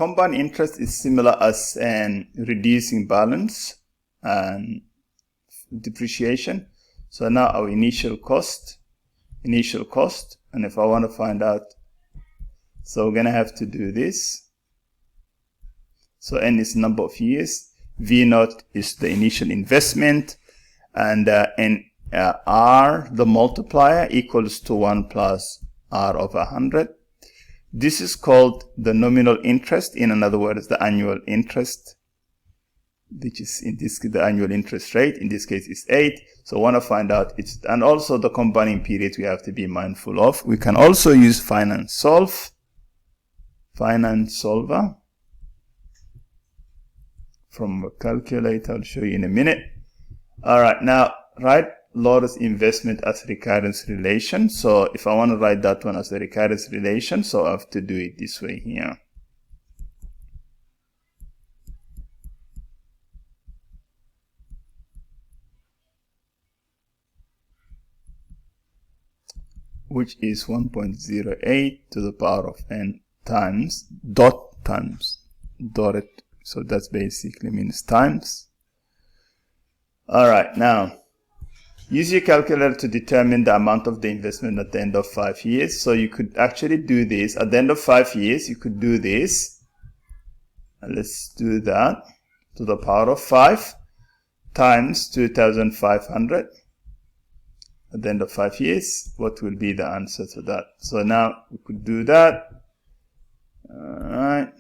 compound interest is similar as an reducing balance and depreciation. So now our initial cost, and if I want to find out, so we're going to have to do this. So N is number of years, V0 is the initial investment, and R, the multiplier, equals to 1 plus R over 100. This is called the nominal interest, in other words, the annual interest, which is in this case the annual interest rate. In this case is 8. So I want to find out it's, and also the combining period we have to be mindful of. We can also use finance solver from a calculator. I'll show you in a minute. All right, now write Laura's investment as recurrence relation. So if I want to write that one as a recurrence relation, so I have to do it this way here. Which is 1.08 to the power of n times dotted. So that's basically means times. All right, now use your calculator to determine the amount of the investment at the end of 5 years. So you could actually do this at the end of 5 years. You could do this. And let's do that to the power of 5 times 2,500. At the end of 5 years, what will be the answer to that? So now we could do that. All right.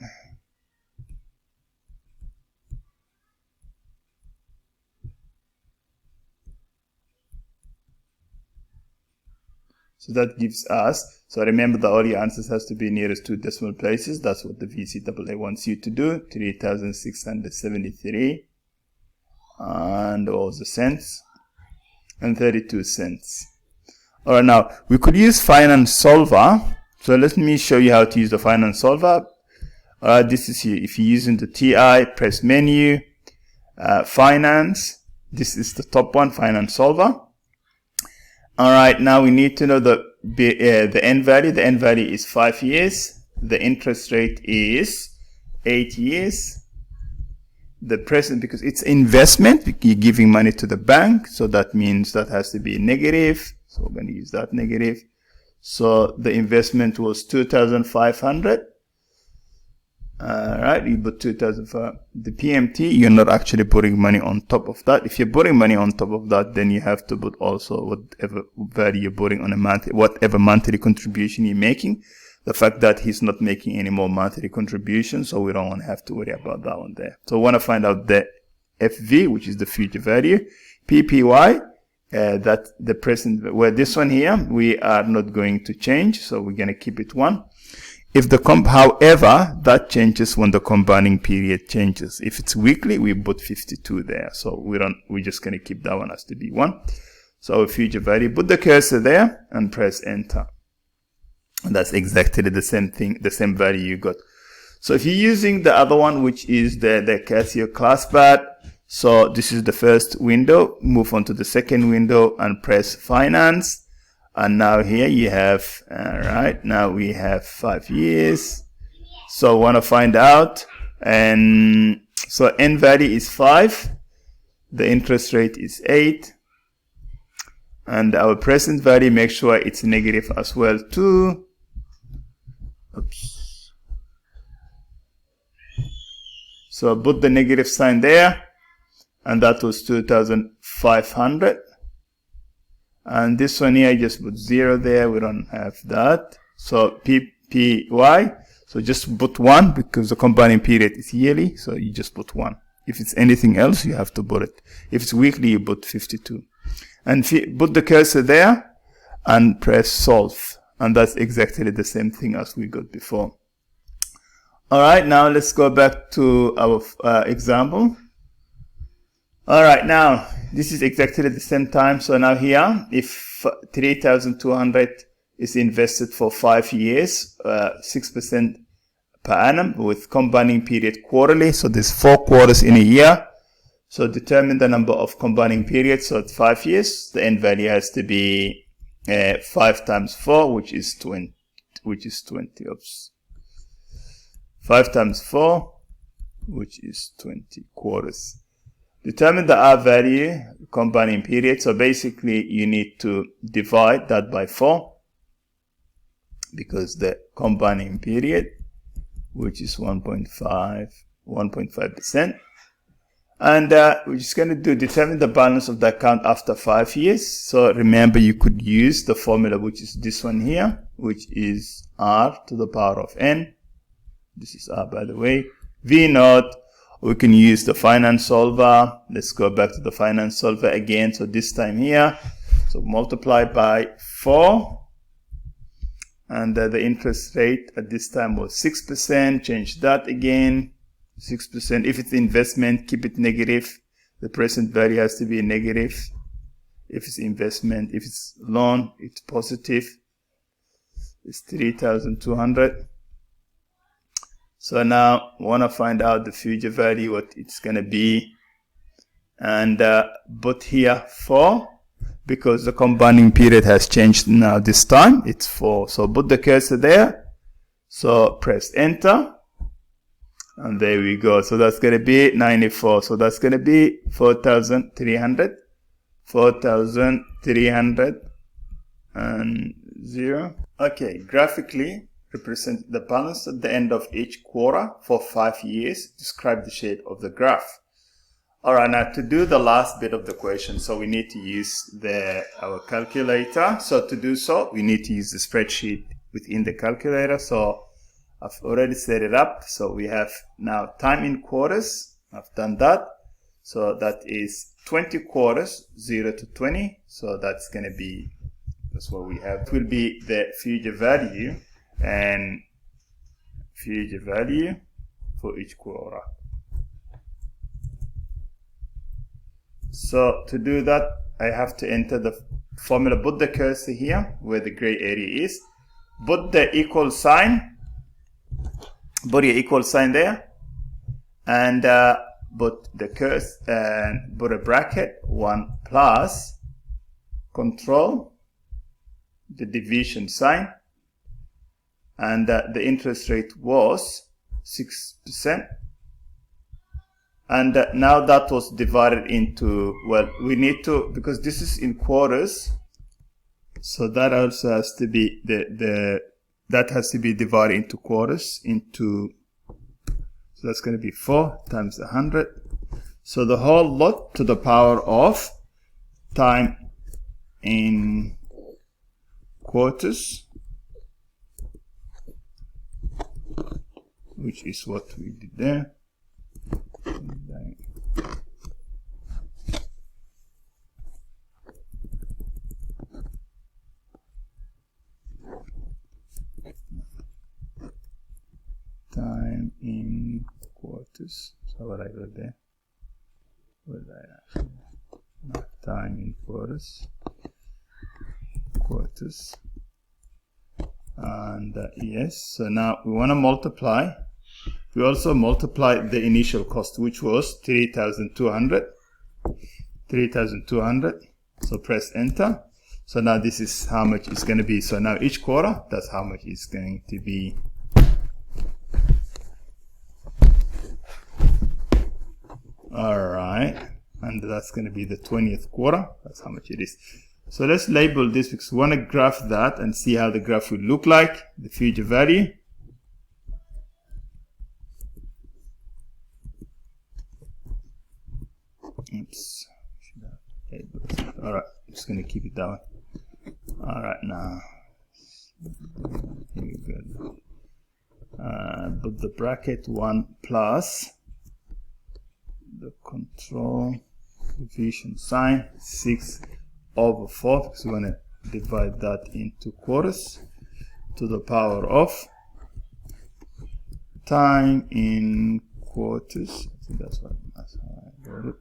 So that gives us, so remember that all your answers has to be nearest 2 decimal places. That's what the VCEE wants you to do. 3,673 and all the cents and 32 cents. All right, now we could use finance solver. So let me show you how to use the finance solver. This is here. If you're using the TI, press menu, finance. This is the top one, finance solver. All right, now we need to know the end value. The end value is 5 years. The interest rate is 8 years. The present, because it's investment, you're giving money to the bank, so that means that has to be negative. So we're going to use that negative. So the investment was 2,500. Right, you put 2,500. The PMT, you're not actually putting money on top of that. If you're putting money on top of that, then you have to put also whatever value you're putting on a monthly, whatever monthly contribution you're making. The fact that he's not making any more monthly contributions, so we don't want to have to worry about that one there. So we want to find out the FV, which is the future value, PPY, that the present, where this one here, we are not going to change, so we're going to keep it 1. If the however, that changes when the combining period changes. If it's weekly, we put 52 there. So we're just going to keep that one as to be 1. So future value, put the cursor there and press enter. And that's exactly the same thing, the same value you got. So if you're using the other one, which is the Casio ClassPad, so this is the first window, move on to the second window and press finance. And now here you have, right, now we have 5 years. So I want to find out, and so end value is 5. The interest rate is 8. And our present value, make sure it's negative as well too. Oops. So put the negative sign there, and that was 2,500. And this one here, I just put 0 there. We don't have that. So PPY, so just put 1 because the combining period is yearly. So you just put 1. If it's anything else, you have to put it. If it's weekly, you put 52. And put the cursor there and press solve. And that's exactly the same thing as we got before. All right, now let's go back to our example. All right, now this is exactly the same time. So now here, if 3,200 is invested for 5 years, 6% per annum with combining period quarterly. So there's 4 quarters in a year. So determine the number of combining periods. So at 5 years, the end value has to be 5 times 4, which is 20. Oops. 5 times 4, which is 20 quarters. Determine the R value combining period. So basically you need to divide that by 4 because the combining period, which is 1.5%. And we're just going to determine the balance of the account after 5 years. So remember, you could use the formula, which is this one here, which is R to the power of N. This is R, by the way. V naught. We can use the finance solver. Let's go back to the finance solver again. So this time here, so multiply by 4. And the interest rate at this time was 6%. Change that again. 6%. If it's investment, keep it negative. The present value has to be negative. If it's investment, if it's loan, it's positive. It's 3,200. So now I want to find out the future value, what it's going to be. And put here 4, because the combining period has changed now this time. It's 4. So put the cursor there. So press enter. And there we go. So that's going to be 94. So that's going to be 4,300. 4,300 and 0. Okay, graphically represent the balance at the end of each quarter for 5 years. Describe the shape of the graph. Alright, now to do the last bit of the question, so we need to use our calculator. So to do so, we need to use the spreadsheet within the calculator. So I've already set it up. So we have now time in quarters. I've done that. So that is 20 quarters, 0 to 20. So that's going to be, that's what we have. It will be the future value and future value for each quarter. So to do that, I have to enter the formula. Put the cursor here where the gray area is. Put the equal sign. Put your equal sign there. And put the cursor and put a bracket 1 plus control the division sign. And the interest rate was 6%. And now that was divided into, well, we need to, because this is in quarters, so that also has to be that has to be divided into quarters into, so that's going to be 4 times 100. So the whole lot to the power of time in quarters, which is what we did there. Time in quarters. So what I wrote there? What did I actually? Not time in quarters. Quarters. And yes. So now we want to multiply. We also multiply the initial cost, which was 3,200. 3,200. So press enter. So now this is how much it's going to be. So now each quarter, that's how much it's going to be. Alright, and that's going to be the 20th quarter. That's how much it is. So let's label this because we want to graph that and see how the graph will look like, the future value. Oops. Alright, I'm just going to keep it down. Alright, now. Here we go. Put the bracket 1 plus the control division sign 6 over 4 because we want to divide that into quarters to the power of time in quarters. I think that's how I wrote it.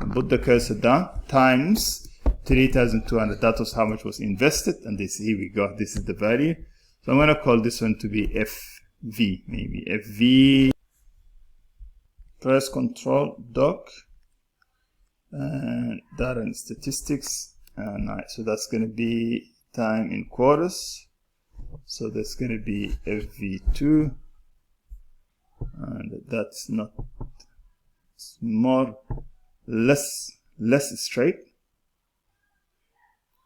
And put the cursor down times 3,200. That was how much was invested, and this, here we go, this is the value. So I'm going to call this one to be FV, maybe FV. Press control doc and data and statistics. Alright, so that's going to be time in quarters. So that's going to be FV2 and that's not, it's more less straight.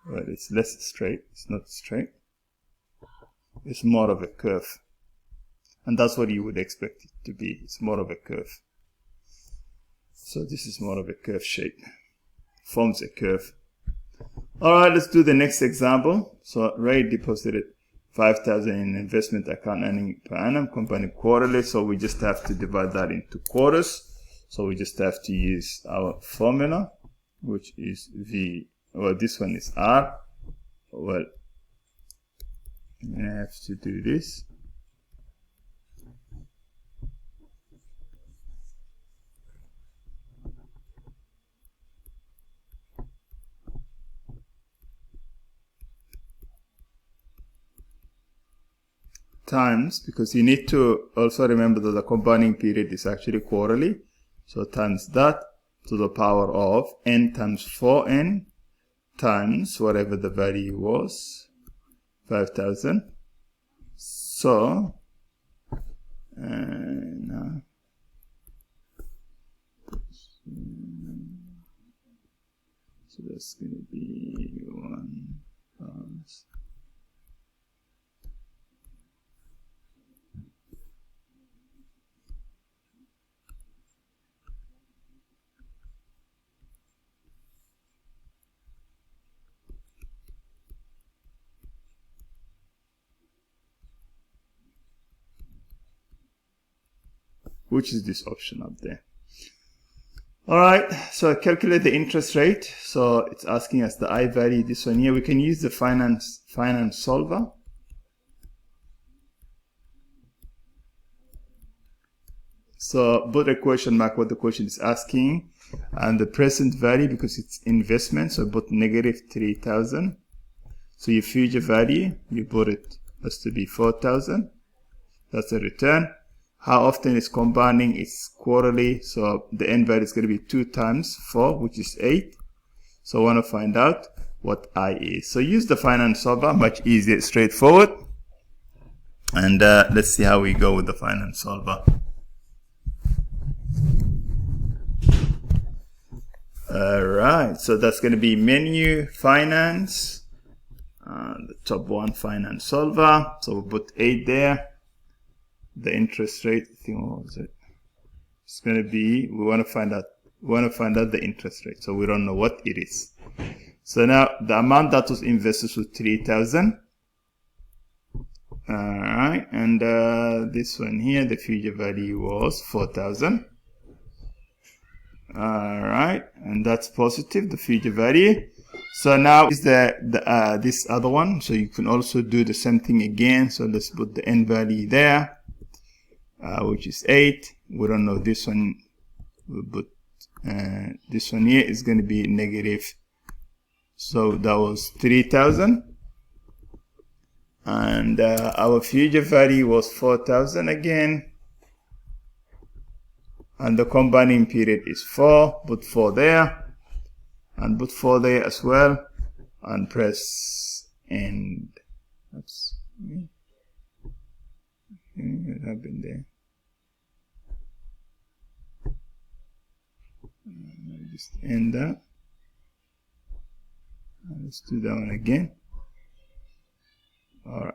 Well, it's less straight, it's not straight, it's more of a curve, and that's what you would expect it to be. It's more of a curve. So this is more of a curve shape, forms a curve. All right, let's do the next example. So Ray deposited 5,000 in investment account earning per annum, compounding quarterly. So we just have to divide that into quarters. So we just have to use our formula, which is V. Well, this one is R. Well, I have to do this. Times, because you need to also remember that the compounding period is actually quarterly. So times that to the power of n times 4n times whatever the value was, 5,000. So, no. So that's going to be 1 times. Which is this option up there. All right, so calculate the interest rate. So it's asking us the I value, this one here. We can use the finance solver. So put a question mark what the question is asking, and the present value, because it's investment, so put negative 3,000. So your future value, you put it has to be 4,000. That's a return. How often is compounding? It's quarterly, so the end value is going to be 2 times 4, which is 8. So I want to find out what I is. So use the finance solver, much easier, straightforward. And let's see how we go with the finance solver. Alright, so that's going to be menu, finance, the top one, finance solver. So we'll put 8 there. The interest rate, I think, what was it? It's going to be, we want to find out the interest rate. So we don't know what it is. So now the amount that was invested was 3,000. Alright, and this one here, the future value was 4,000. Alright, and that's positive, the future value. So now is this other one. So you can also do the same thing again. So let's put the end value there. Which is 8. We don't know this one, but this one here is going to be negative. So that was 3,000, and our future value was 4,000 again, and the compounding period is 4. Put 4 there, and put 4 there as well, and press end. That's what happened there? Just end that. Let's do that one again. Alright.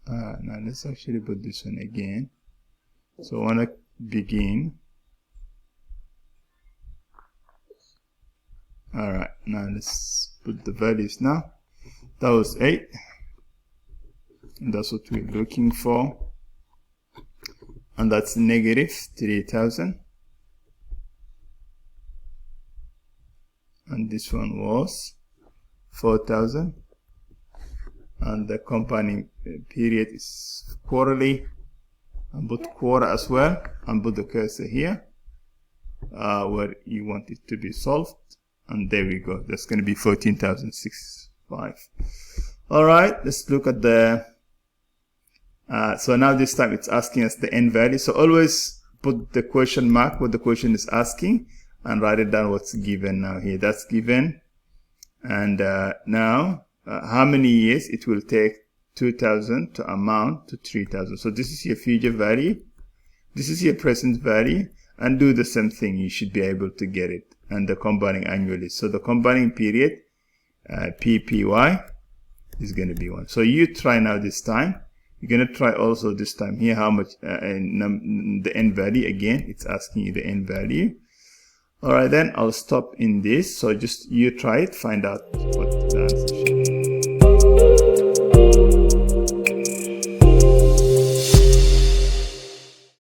Now let's actually put this one again. So I want to begin. Alright. Now let's put the values now. That was 8. And that's what we're looking for. And that's negative 3,000. And this one was 4,000. And the compounding period is quarterly. And put quarter as well. And put the cursor here where you want it to be solved. And there we go. That's going to be 14,065. Alright, let's look at the so now this time it's asking us the end value. So always put the question mark what the question is asking and write it down what's given now here. That's given. And now how many years it will take 2,000 to amount to 3,000. So this is your future value. This is your present value, and do the same thing. You should be able to get it. And the combining annually. So the combining period, PPY, is going to be 1. So you try now this time. You're going to try also this time here how much the end value. Again, it's asking you the end value. Alright, then I'll stop in this. So just you try it, find out what the answer should be.